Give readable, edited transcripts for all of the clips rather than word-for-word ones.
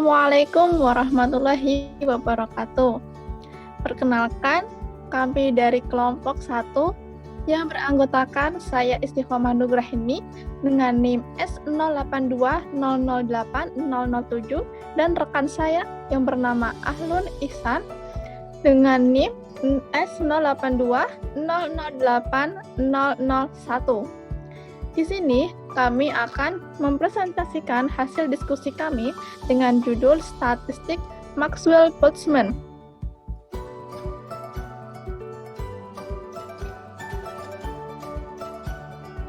Assalamualaikum warahmatullahi wabarakatuh. Perkenalkan, kami dari kelompok 1 yang beranggotakan saya Istiqomah Nugrahini dengan NIM S0820080007 dan rekan saya yang bernama Ahlun Ihsan dengan NIM S0820080001. Di sini kami akan mempresentasikan hasil diskusi kami dengan judul Statistik Maxwell-Boltzmann.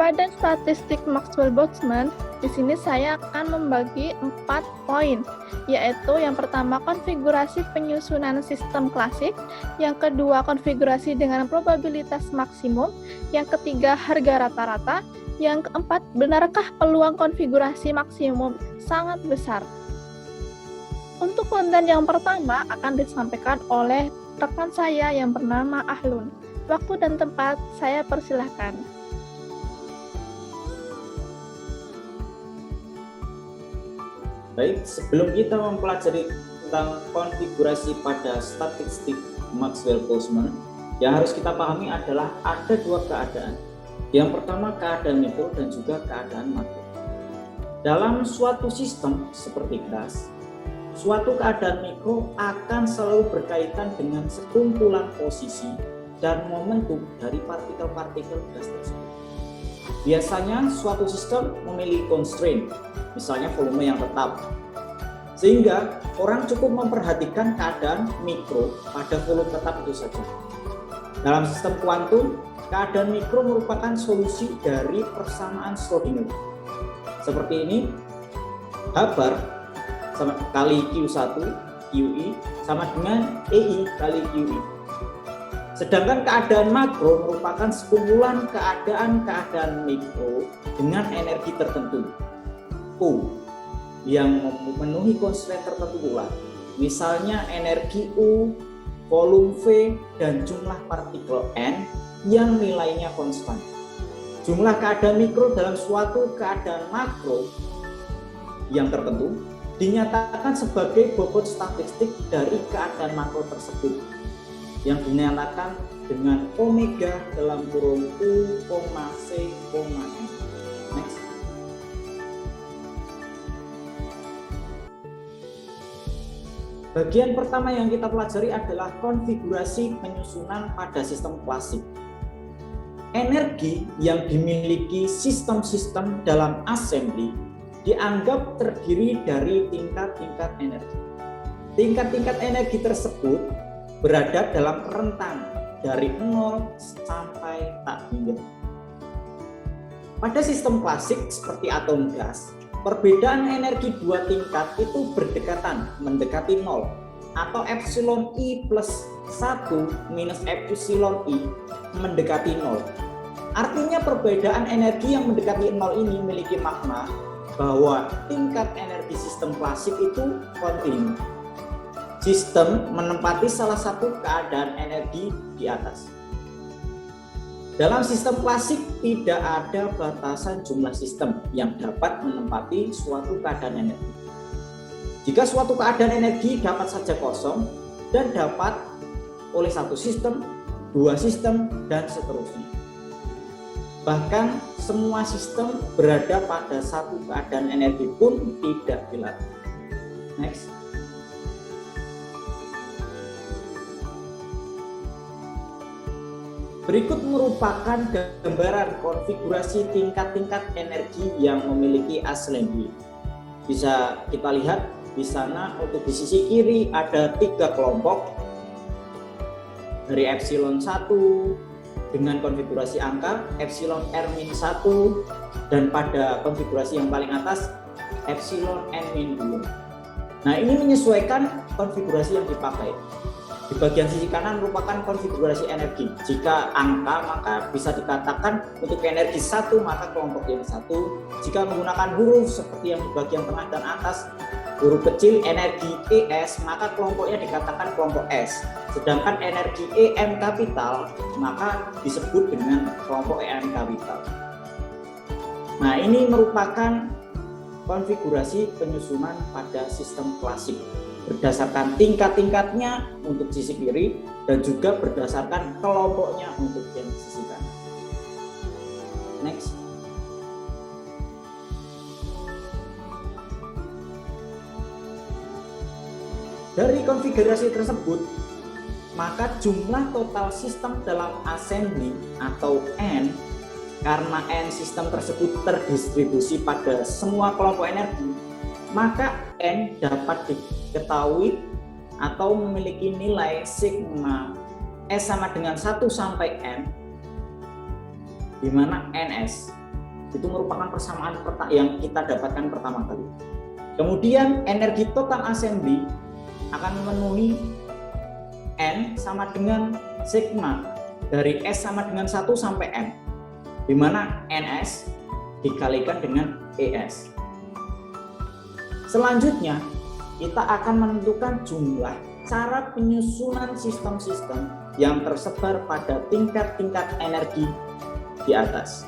Pada statistik Maxwell-Boltzmann, di sini saya akan membagi 4 poin, yaitu yang pertama konfigurasi penyusunan sistem klasik, yang kedua konfigurasi dengan probabilitas maksimum, yang ketiga harga rata-rata, yang keempat benarkah peluang konfigurasi maksimum sangat besar. Untuk konten yang pertama akan disampaikan oleh rekan saya yang bernama Ahlun. Waktu dan tempat saya persilahkan. Baik, sebelum kita mempelajari tentang konfigurasi pada statistik Maxwell-Boltzmann, yang harus kita pahami adalah ada dua keadaan. Yang pertama keadaan mikro dan juga keadaan makro. Dalam suatu sistem seperti gas, suatu keadaan mikro akan selalu berkaitan dengan sekumpulan posisi dan momentum dari partikel-partikel gas tersebut. Biasanya suatu sistem memiliki constraint, misalnya volume yang tetap, sehingga orang cukup memperhatikan keadaan mikro pada volume tetap itu saja. Dalam sistem kuantum, keadaan mikro merupakan solusi dari persamaan Schrödinger. Seperti ini, H bar sama kali Q1 QI sama dengan EI kali QI. Sedangkan keadaan makro merupakan sekumpulan keadaan-keadaan mikro dengan energi tertentu, U, yang memenuhi constraint tertentu pula. Misalnya energi U, volume V, dan jumlah partikel N yang nilainya konstan. Jumlah keadaan mikro dalam suatu keadaan makro yang tertentu dinyatakan sebagai bobot statistik dari keadaan makro tersebut, yang dinyatakan dengan omega dalam kurung U, C, N. Next. Bagian pertama yang kita pelajari adalah konfigurasi penyusunan pada sistem klasik. Energi yang dimiliki sistem-sistem dalam assembly dianggap terdiri dari tingkat-tingkat energi. Tingkat-tingkat energi tersebut berada dalam rentang dari 0 sampai tak hingga. Pada sistem klasik seperti atom gas, perbedaan energi dua tingkat itu berdekatan, mendekati 0, atau epsilon I plus 1 minus epsilon I mendekati 0. Artinya perbedaan energi yang mendekati 0 ini memiliki makna bahwa tingkat energi sistem klasik itu kontinu. Sistem menempati salah satu keadaan energi di atas. Dalam sistem klasik tidak ada batasan jumlah sistem yang dapat menempati suatu keadaan energi. Jika suatu keadaan energi dapat saja kosong dan dapat oleh satu sistem, dua sistem, dan seterusnya. Bahkan semua sistem berada pada satu keadaan energi pun tidak dilatih. Next. Berikut merupakan gambaran konfigurasi tingkat-tingkat energi yang memiliki assembly. Bisa kita lihat di sana untuk di sisi kiri ada 3 kelompok dari epsilon 1 dengan konfigurasi angka epsilon R-1 dan pada konfigurasi yang paling atas epsilon N-2. Nah, ini menyesuaikan konfigurasi yang dipakai. Di bagian sisi kanan merupakan konfigurasi energi. Jika angka maka bisa dikatakan untuk energi 1 maka kelompok yang 1. Jika menggunakan huruf seperti yang di bagian tengah dan atas, huruf kecil energi ES maka kelompoknya dikatakan kelompok S. Sedangkan energi EM kapital maka disebut dengan kelompok EM kapital. Nah, ini merupakan konfigurasi penyusunan pada sistem klasik berdasarkan tingkat-tingkatnya untuk sisi kiri dan juga berdasarkan kelompoknya untuk yang sisi kanan. Next. Dari konfigurasi tersebut, maka jumlah total sistem dalam assembly atau N, karena N sistem tersebut terdistribusi pada semua kelompok energi, maka N dapat diketahui atau memiliki nilai sigma S sama dengan 1 sampai N, di mana NS itu merupakan persamaan yang kita dapatkan pertama kali. Kemudian energi total assembly akan memenuhi N sama dengan sigma dari S sama dengan 1 sampai M, di mana NS dikalikan dengan ES. Selanjutnya, kita akan menentukan jumlah cara penyusunan sistem-sistem yang tersebar pada tingkat-tingkat energi di atas.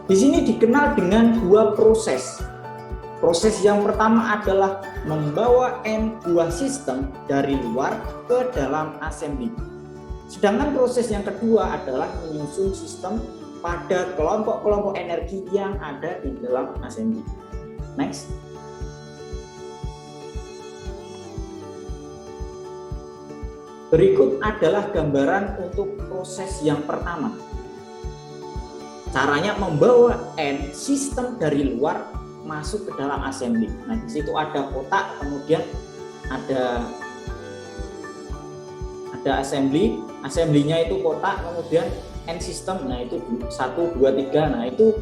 Di sini dikenal dengan dua proses. Proses yang pertama adalah membawa N buah sistem dari luar ke dalam assembly. Sedangkan proses yang kedua adalah menyusun sistem pada kelompok-kelompok energi yang ada di dalam assembly. Next. Berikut adalah gambaran untuk proses yang pertama. Caranya membawa N sistem dari luar masuk ke dalam assembly. Nah, di situ ada kotak, kemudian ada assembly, assembly-nya itu kotak, kemudian N system. Nah, itu 1 2 3. Nah, itu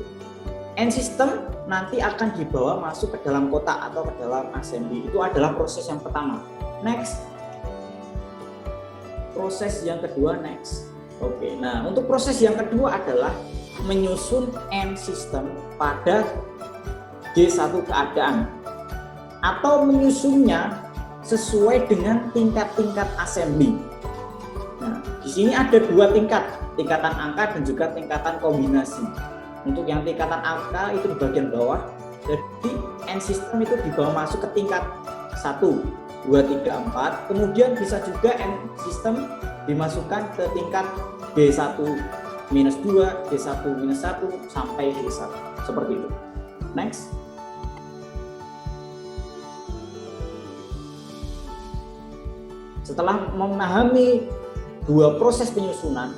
N system nanti akan dibawa masuk ke dalam kotak atau ke dalam assembly. Itu adalah proses yang pertama. Next. Proses yang kedua, next. Oke. Nah, untuk proses yang kedua adalah menyusun N system pada G1 keadaan atau menyusunnya sesuai dengan tingkat-tingkat assembly. Nah, di sini ada dua tingkat, tingkatan angka dan juga tingkatan kombinasi. Untuk yang tingkatan angka itu di bagian bawah, jadi N system itu dibawa masuk ke tingkat 1, 2, 3, 4. Kemudian bisa juga N system dimasukkan ke tingkat G1 minus 2, G1 minus 1 sampai G1. Seperti itu. Next. Setelah memahami dua proses penyusunan,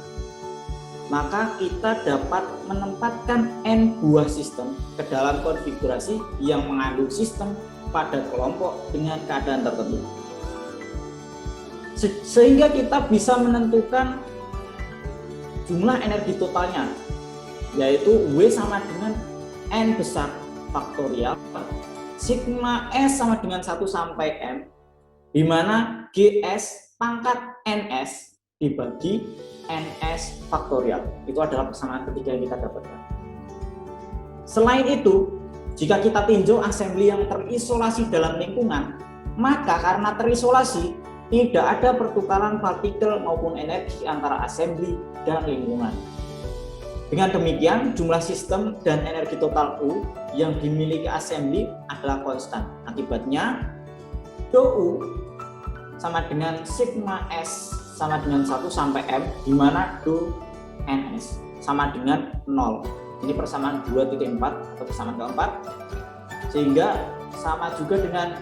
maka kita dapat menempatkan N buah sistem ke dalam konfigurasi yang mengandung sistem pada kelompok dengan keadaan tertentu. Sehingga kita bisa menentukan jumlah energi totalnya, yaitu W sama dengan N besar faktorial, sigma S sama dengan 1 sampai M, di mana GS pangkat NS dibagi NS faktorial. Itu adalah persamaan ketiga yang kita dapatkan. Selain itu, jika kita tinjau assembly yang terisolasi dalam lingkungan, maka karena terisolasi, tidak ada pertukaran partikel maupun energi antara assembly dan lingkungan. Dengan demikian, jumlah sistem dan energi total U yang dimiliki assembly adalah konstan. Akibatnya, DO sama dengan sigma S sama dengan 1 sampai M, di mana DO NS sama dengan 0. Ini persamaan 2.4 atau persamaan keempat, sehingga sama juga dengan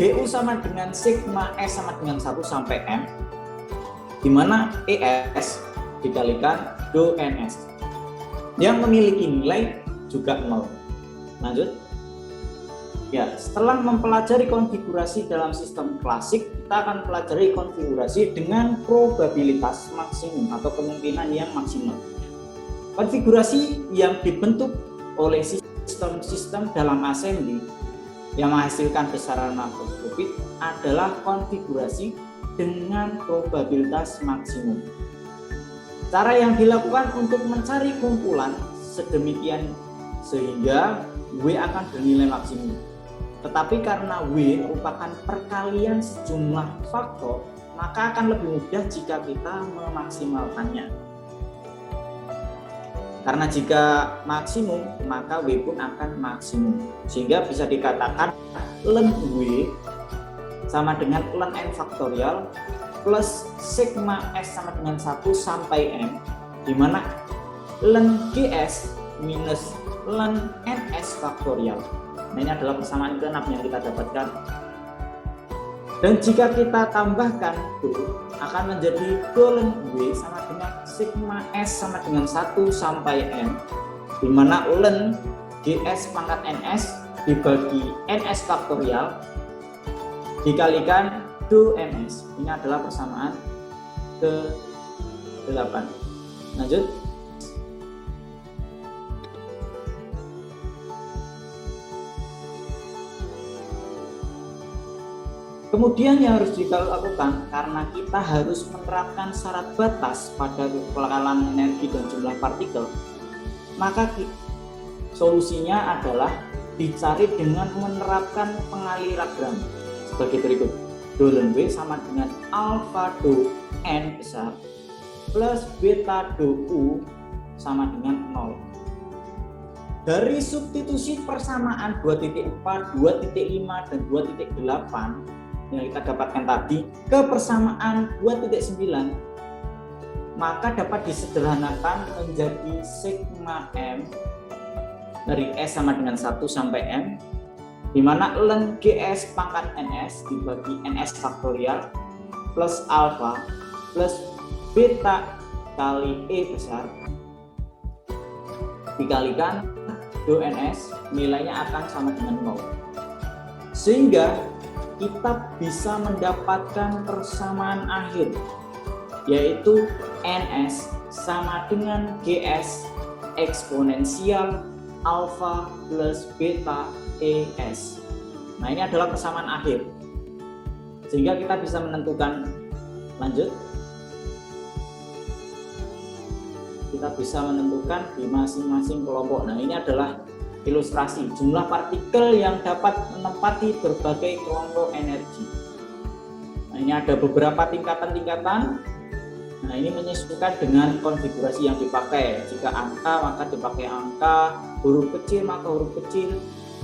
DU sama dengan sigma S sama dengan 1 sampai M, di mana ES dikalikan DO NS yang memiliki nilai juga 0. Lanjut. Ya, setelah mempelajari konfigurasi dalam sistem klasik, kita akan pelajari konfigurasi dengan probabilitas maksimum atau kemungkinan yang maksimal. Konfigurasi yang dibentuk oleh sistem-sistem dalam assembly yang menghasilkan besaran makroskopik adalah konfigurasi dengan probabilitas maksimum. Cara yang dilakukan untuk mencari kumpulan sedemikian sehingga W akan bernilai maksimum. Tetapi karena W merupakan perkalian sejumlah faktor, maka akan lebih mudah jika kita memaksimalkannya. Karena jika maksimum, maka W pun akan maksimum. Sehingga bisa dikatakan ln W sama dengan ln N faktorial plus sigma S sama dengan 1 sampai M, di mana ln GS minus ln NS faktorial. Nah, ini adalah persamaan ke-6 yang kita dapatkan. Dan jika kita tambahkan akan menjadi ln W sama dengan sigma S sama dengan 1 sampai N, di mana ln GS pangkat NS dibagi NS faktorial dikalikan do NS. Ini adalah persamaan ke-8. Lanjut. Kemudian yang harus dilakukan, karena kita harus menerapkan syarat batas pada kekekalan energi dan jumlah partikel, maka solusinya adalah dicari dengan menerapkan pengaliran sebagai berikut. Do ln W sama dengan alfa do N besar plus beta do U sama dengan 0. Dari substitusi persamaan 2.4, 2.5, dan 2.8 yang kita dapatkan tadi ke persamaan 2.9, maka dapat disederhanakan menjadi sigma M dari S sama dengan 1 sampai M, di mana ln GS pangkat NS dibagi NS faktorial plus alfa plus beta kali E besar dikalikan do NS, nilainya akan sama dengan 0. Sehingga kita bisa mendapatkan persamaan akhir, yaitu NS sama dengan GS eksponensial alfa plus beta ES. Nah, ini adalah persamaan akhir. Sehingga kita bisa menentukan, lanjut. Kita bisa menentukan di masing-masing kelompok. Nah, ini adalah ilustrasi jumlah partikel yang dapat menempati berbagai kelompok energi. Nah, ini ada beberapa tingkatan-tingkatan. Nah, ini menyesuaikan dengan konfigurasi yang dipakai. Jika angka, maka dipakai angka, huruf kecil maka huruf kecil,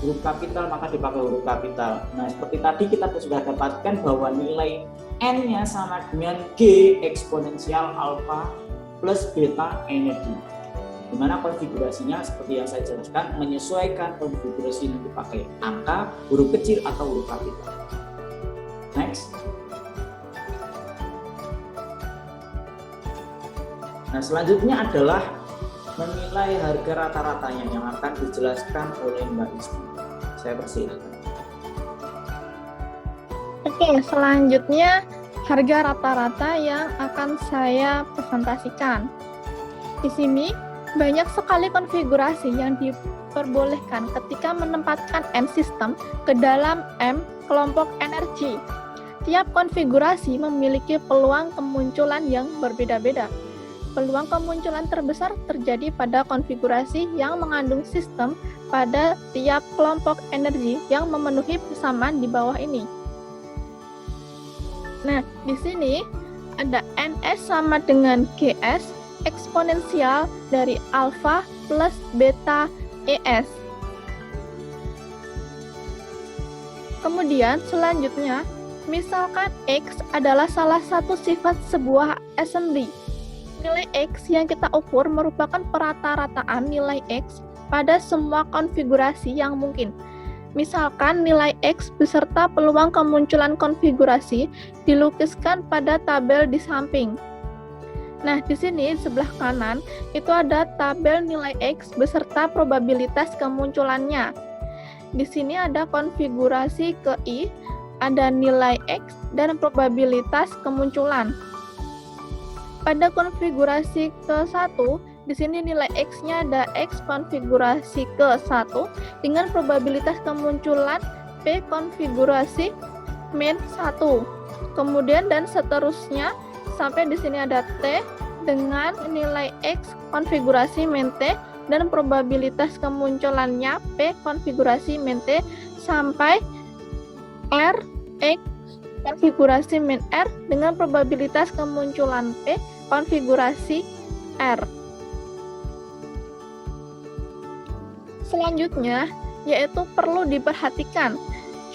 huruf kapital maka dipakai huruf kapital. Nah, seperti tadi kita sudah dapatkan bahwa nilai N-nya sama dengan G eksponensial alfa plus beta energi, di mana konfigurasinya seperti yang saya jelaskan menyesuaikan konfigurasi yang dipakai, angka, huruf kecil atau huruf kapital. Next. Nah, selanjutnya adalah menilai harga rata-ratanya yang akan dijelaskan oleh Mbak Isti. Saya persilahkan. Oke, selanjutnya harga rata-rata yang akan saya presentasikan. Di sini banyak sekali konfigurasi yang diperbolehkan ketika menempatkan M sistem ke dalam M kelompok energi. Tiap konfigurasi memiliki peluang kemunculan yang berbeda-beda. Peluang kemunculan terbesar terjadi pada konfigurasi yang mengandung sistem pada tiap kelompok energi yang memenuhi persamaan di bawah ini. Nah, di sini ada NS sama dengan GS eksponensial dari alfa plus beta ES. Kemudian selanjutnya, misalkan X adalah salah satu sifat sebuah assembly. Nilai X yang kita ukur merupakan perata-rataan nilai X pada semua konfigurasi yang mungkin. Misalkan nilai X beserta peluang kemunculan konfigurasi dilukiskan pada tabel di samping. Nah, di sini sebelah kanan itu ada tabel nilai X beserta probabilitas kemunculannya. Di sini ada konfigurasi ke I, ada nilai X dan probabilitas kemunculan. Pada konfigurasi ke-1, di sini nilai X-nya ada X konfigurasi ke-1 dengan probabilitas kemunculan P konfigurasi min 1. Kemudian dan seterusnya sampai di sini ada T dengan nilai X konfigurasi min T dan probabilitas kemunculannya P konfigurasi min T sampai R X konfigurasi min R dengan probabilitas kemunculan P konfigurasi R. Selanjutnya, yaitu perlu diperhatikan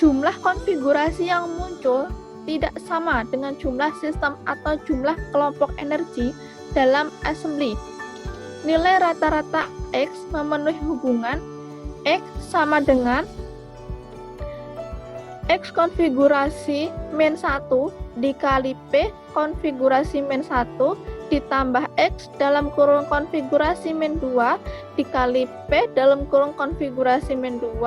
jumlah konfigurasi yang muncul tidak sama dengan jumlah sistem atau jumlah kelompok energi dalam assembly. Nilai rata-rata X memenuhi hubungan X sama dengan X konfigurasi min 1 dikali P konfigurasi min 1 ditambah X dalam kurung konfigurasi min 2 dikali P dalam kurung konfigurasi min 2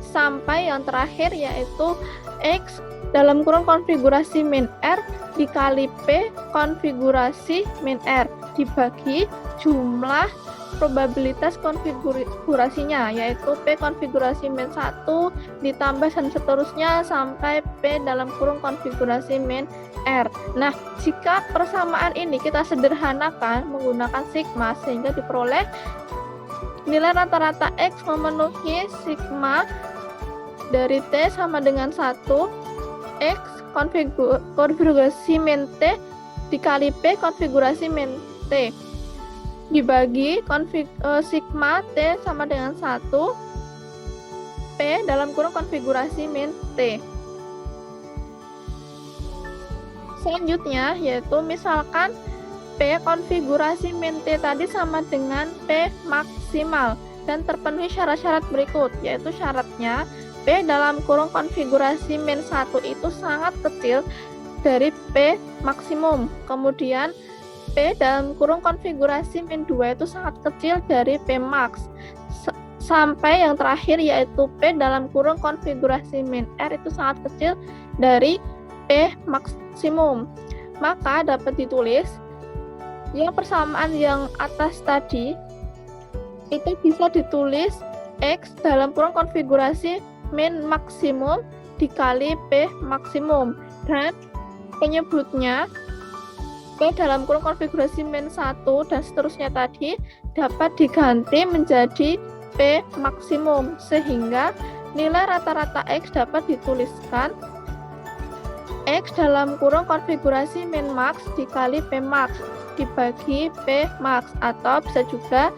sampai yang terakhir yaitu X dalam kurung konfigurasi min R dikali P konfigurasi min R dibagi jumlah probabilitas konfigurasinya yaitu P konfigurasi min 1 ditambah dan seterusnya sampai P dalam kurung konfigurasi min R. Nah, jika persamaan ini kita sederhanakan menggunakan sigma sehingga diperoleh nilai rata-rata X memenuhi sigma dari T sama dengan 1 X konfigurasi min T dikali P konfigurasi min T dibagi sigma T sama dengan 1 P dalam kurung konfigurasi min T. Selanjutnya yaitu misalkan P konfigurasi min T tadi sama dengan P maksimal dan terpenuhi syarat-syarat berikut, yaitu syaratnya P dalam kurung konfigurasi min 1 itu sangat kecil dari P maksimum, kemudian P dalam kurung konfigurasi min 2 itu sangat kecil dari P max, sampai yang terakhir yaitu P dalam kurung konfigurasi min R itu sangat kecil dari P maksimum. Maka dapat ditulis yang persamaan yang atas tadi itu bisa ditulis X dalam kurung konfigurasi min maksimum dikali P maksimum, dan penyebutnya P dalam kurung konfigurasi min 1 dan seterusnya tadi dapat diganti menjadi P maksimum sehingga nilai rata-rata X dapat dituliskan X dalam kurung konfigurasi min max dikali P max dibagi P max, atau bisa juga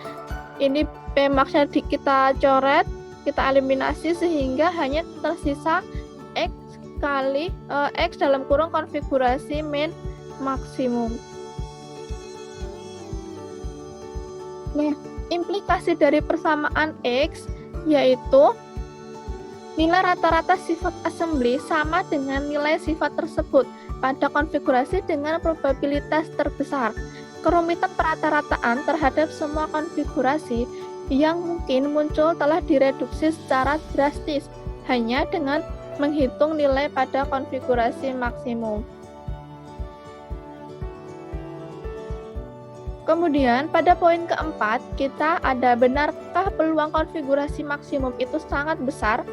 ini P maxnya kita coret, kita eliminasi sehingga hanya tersisa X kali X dalam kurung konfigurasi min maksimum. Nah, implikasi dari persamaan X yaitu nilai rata-rata sifat assembly sama dengan nilai sifat tersebut pada konfigurasi dengan probabilitas terbesar. Kerumitan perata-rataan terhadap semua konfigurasi yang mungkin muncul telah direduksi secara drastis hanya dengan menghitung nilai pada konfigurasi maksimum. Kemudian pada poin keempat, kita ada benarkah peluang konfigurasi maksimum itu sangat besar?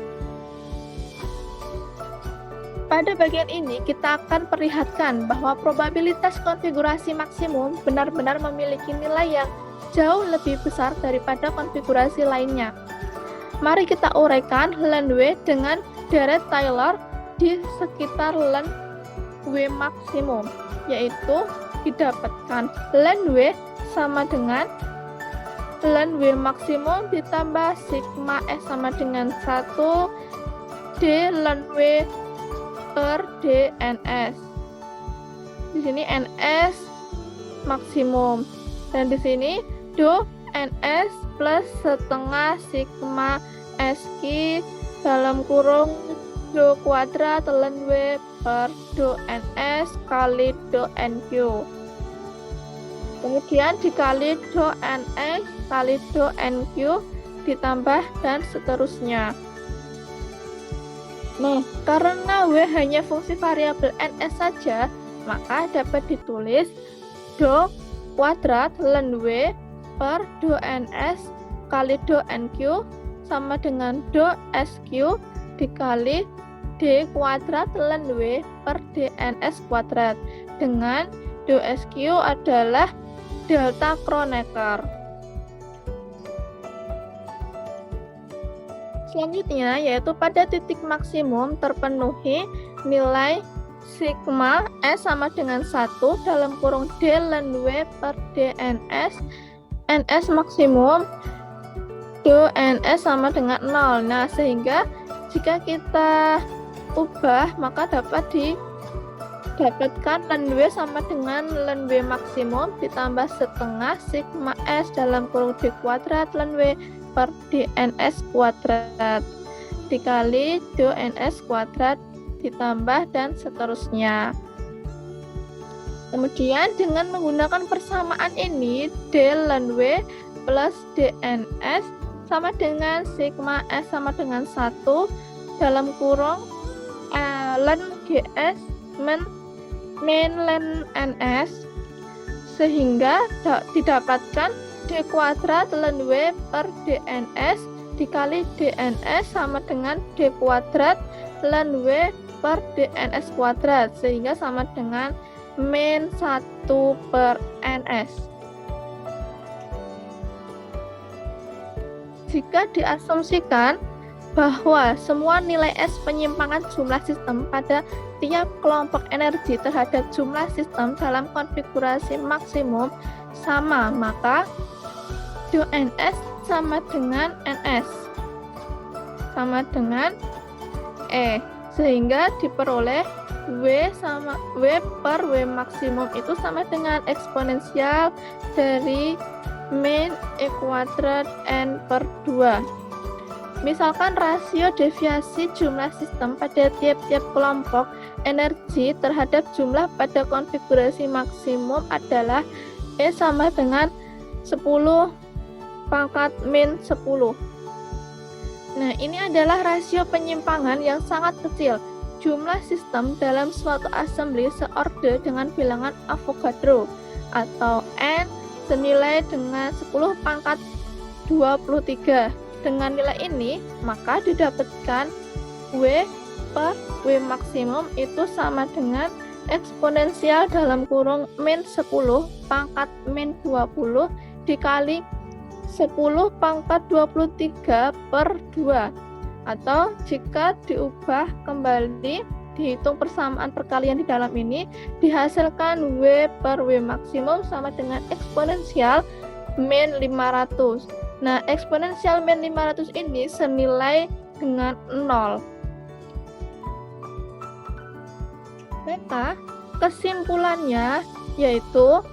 Pada bagian ini kita akan perlihatkan bahwa probabilitas konfigurasi maksimum benar-benar memiliki nilai yang jauh lebih besar daripada konfigurasi lainnya. Mari kita uraikan ln W dengan deret Taylor di sekitar ln W maksimum, yaitu didapatkan ln W sama dengan ln W maksimum ditambah sigma S sama dengan 1 D ln W per DNS. Di sini NS maksimum dan di sini do NS plus setengah sigma SQ dalam kurung do kuadrat ln W per do NS kali do NQ. Kemudian dikali do NS kali do NQ ditambah dan seterusnya. Nah, karena W hanya fungsi variabel NS saja, maka dapat ditulis do kuadrat ln W per do NS kali do NQ sama dengan do SQ dikali D kuadrat ln W per DNS kuadrat, dengan do SQ adalah delta Kronecker. Selanjutnya yaitu pada titik maksimum terpenuhi nilai sigma S sama dengan 1 dalam kurung D ln W per DNS NS maksimum do NS sama dengan 0. Nah, sehingga jika kita ubah maka dapat didapatkan ln W sama dengan ln W maksimum ditambah setengah sigma S dalam kurung D kuadrat ln W per dns kuadrat dikali do ns kuadrat ditambah dan seterusnya. Kemudian dengan menggunakan persamaan ini D ln W plus dns sama dengan sigma S sama dengan 1 dalam kurung ln GS min ln NS, sehingga didapatkan D kuadrat ln W per dns dikali dns sama dengan D kuadrat ln W per dns kuadrat, sehingga sama dengan min 1 per ns. Jika diasumsikan bahwa semua nilai S penyimpangan jumlah sistem pada tiap kelompok energi terhadap jumlah sistem dalam konfigurasi maksimum sama, maka do NS sama dengan NS sama dengan E, sehingga diperoleh W per W maksimum itu sama dengan eksponensial dari min E kuadrat N per 2. Misalkan rasio deviasi jumlah sistem pada tiap-tiap kelompok energi terhadap jumlah pada konfigurasi maksimum adalah E sama dengan 10 pangkat min 10. Nah, ini adalah rasio penyimpangan yang sangat kecil. Jumlah sistem dalam suatu assembly seorde dengan bilangan Avogadro atau N senilai dengan 10 pangkat 23. Dengan nilai ini, maka didapatkan W per W maksimum itu sama dengan eksponensial dalam kurung min 10 pangkat min 20 dikali 10 pangkat 23 per 2. Atau jika diubah kembali, dihitung persamaan perkalian di dalam ini, dihasilkan W per W maksimum sama dengan eksponensial min 500. Nah, eksponensial min 500 ini senilai dengan 0. Maka kesimpulannya yaitu,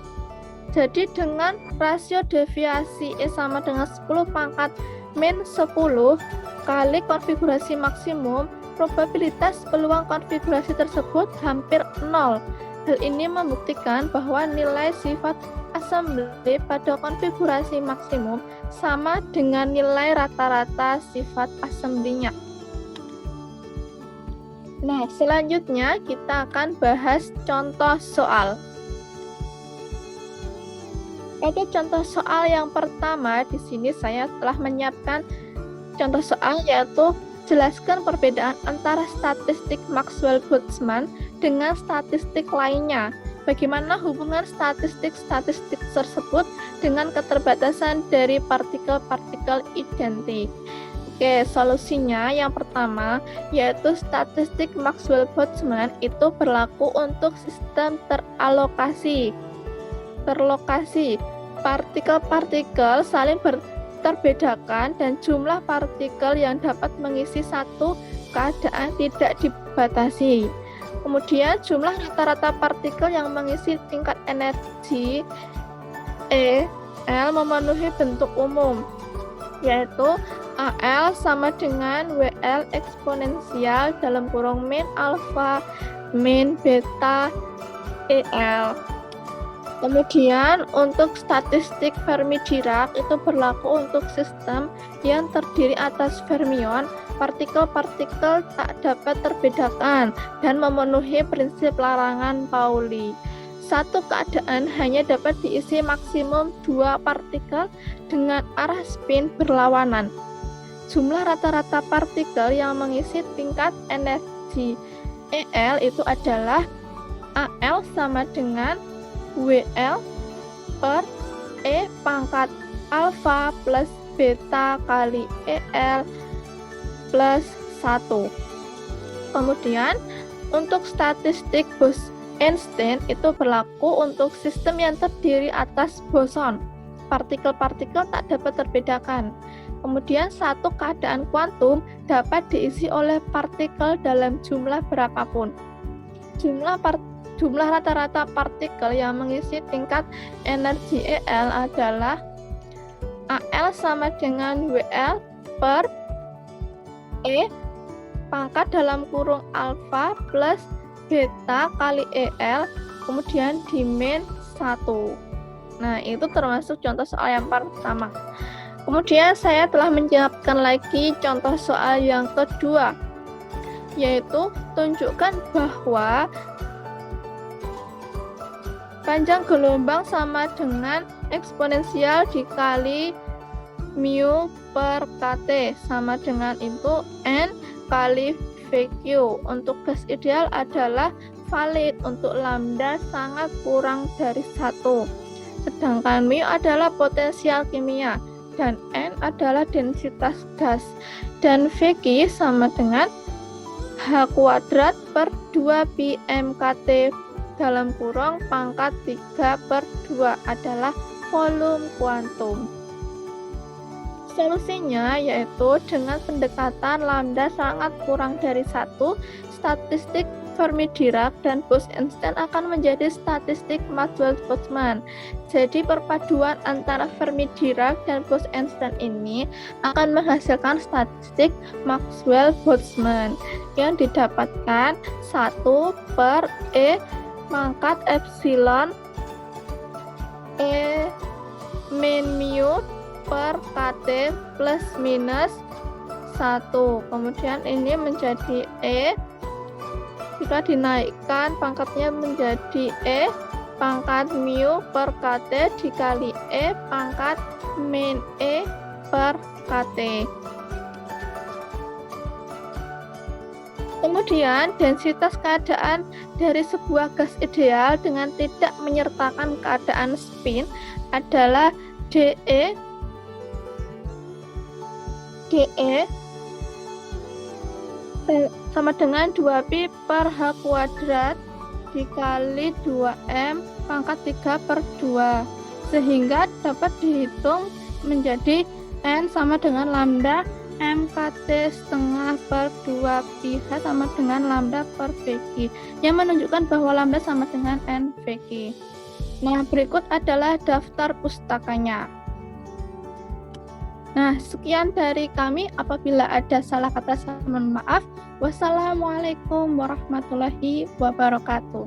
jadi dengan rasio deviasi E sama dengan 10 pangkat min 10 kali konfigurasi maksimum, probabilitas peluang konfigurasi tersebut hampir 0. Hal ini membuktikan bahwa nilai sifat assembly pada konfigurasi maksimum sama dengan nilai rata-rata sifat assembly-nya. Nah, selanjutnya kita akan bahas contoh soal. Pada contoh soal yang pertama, di sini saya telah menyiapkan contoh soal, yaitu jelaskan perbedaan antara statistik Maxwell-Boltzmann dengan statistik lainnya. Bagaimana hubungan statistik-statistik tersebut dengan keterbatasan dari partikel-partikel identik. Oke, solusinya yang pertama yaitu statistik Maxwell-Boltzmann itu berlaku untuk sistem terlokasi. Partikel-partikel saling terbedakan dan jumlah partikel yang dapat mengisi satu keadaan tidak dibatasi. Kemudian jumlah rata-rata partikel yang mengisi tingkat energi E, L memenuhi bentuk umum, yaitu AL sama dengan WL eksponensial dalam kurung min alfa min beta EL. Kemudian untuk statistik Fermi-Dirac itu berlaku untuk sistem yang terdiri atas fermion, partikel-partikel tak dapat terbedakan dan memenuhi prinsip larangan Pauli. Satu keadaan hanya dapat diisi maksimum 2 partikel dengan arah spin berlawanan. Jumlah rata-rata partikel yang mengisi tingkat energi EL itu adalah AL sama dengan WL per E pangkat alfa plus beta kali EL plus 1. Kemudian untuk statistik Bose-Einstein itu berlaku untuk sistem yang terdiri atas boson. Partikel-partikel tak dapat terbedakan. Kemudian satu keadaan kuantum dapat diisi oleh partikel dalam jumlah berapapun. Jumlah rata-rata partikel yang mengisi tingkat energi EL adalah AL sama dengan WL per E pangkat dalam kurung alfa plus beta kali EL kemudian dimin 1. Nah, itu termasuk contoh soal yang pertama. Kemudian saya telah menyiapkan lagi contoh soal yang kedua, yaitu tunjukkan bahwa panjang gelombang sama dengan eksponensial dikali mu per kT sama dengan itu N kali VQ. Untuk gas ideal adalah valid untuk lambda sangat kurang dari 1. Sedangkan mu adalah potensial kimia dan N adalah densitas gas. Dan VQ sama dengan H kuadrat per 2 pi MKT dalam kurung pangkat 3/2 adalah volume kuantum. Solusinya yaitu dengan pendekatan lambda sangat kurang dari 1, statistik Fermi-Dirac dan Bose-Einstein akan menjadi statistik Maxwell-Boltzmann. Jadi perpaduan antara Fermi-Dirac dan Bose-Einstein ini akan menghasilkan statistik Maxwell-Boltzmann yang didapatkan 1 per E pangkat epsilon E min mu per kT plus minus 1. Kemudian ini menjadi E, jika dinaikkan pangkatnya menjadi E pangkat mu per kT dikali E pangkat min E per kT. Kemudian densitas keadaan dari sebuah gas ideal dengan tidak menyertakan keadaan spin adalah dE sama dengan 2pi per H kuadrat dikali 2M pangkat 3/2 sehingga dapat dihitung menjadi N sama dengan lambda MKT setengah per 2 pi H sama dengan lambda per VQ yang menunjukkan bahwa lambda sama dengan N VQ. Nah, berikut adalah daftar pustakanya. Nah, sekian dari kami. Apabila ada salah kata, saya mohon maaf. Wassalamualaikum warahmatullahi wabarakatuh.